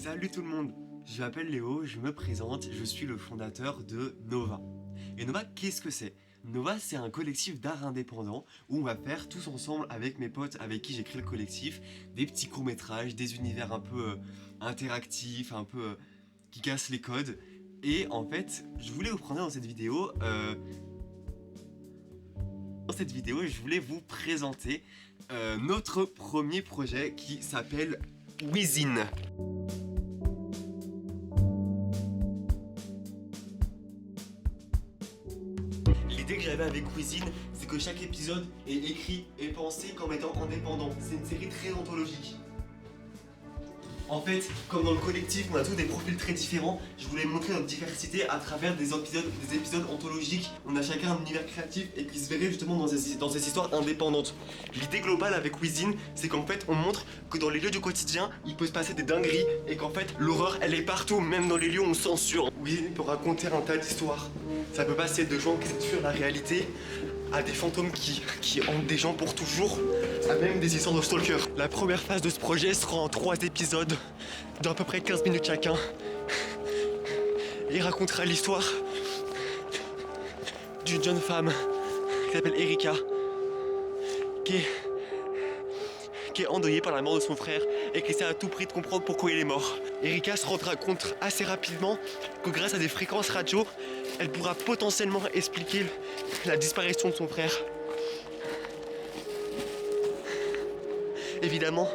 Salut tout le monde, je m'appelle Léo, je me présente, je suis le fondateur de Nova. Et Nova, qu'est-ce que c'est? Nova, c'est un collectif d'art indépendant où on va faire tous ensemble avec mes potes avec qui j'ai créé le collectif des petits courts-métrages, des univers un peu interactifs, un peu qui cassent les codes. Et en fait, je voulais vous prendre dans cette vidéo. Je voulais vous présenter notre premier projet qui s'appelle Within. L'idée que j'avais avec Cuisine, c'est que chaque épisode est écrit et pensé comme étant indépendant. C'est une série très anthologique. En fait, comme dans le collectif, on a tous des profils très différents, je voulais montrer notre diversité à travers des épisodes anthologiques. On a chacun un univers créatif et qui se verrait justement dans ces histoires indépendantes. L'idée globale avec Cuisine, c'est qu'en fait, on montre que dans les lieux du quotidien, il peut se passer des dingueries et qu'en fait, l'horreur, elle est partout, même dans les lieux où on censure. Cuisine peut raconter un tas d'histoires. Ça peut passer de gens qui censurent la réalité à des fantômes qui hantent des gens pour toujours, à même des histoires de stalker. La première phase de ce projet sera en 3 épisodes d'à peu près 15 minutes chacun. Il racontera l'histoire d'une jeune femme qui s'appelle Erika, qui est endeuillée par la mort de son frère et qui essaie à tout prix de comprendre pourquoi il est mort. Erika se rendra compte assez rapidement que grâce à des fréquences radio, elle pourra potentiellement expliquer la disparition de son frère. Évidemment,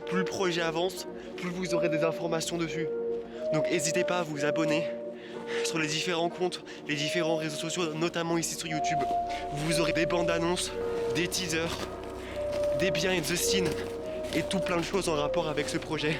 plus le projet avance, plus vous aurez des informations dessus. Donc n'hésitez pas à vous abonner sur les différents comptes, les différents réseaux sociaux, notamment ici sur YouTube. Vous aurez des bandes annonces, des teasers, des behind the scenes et tout plein de choses en rapport avec ce projet.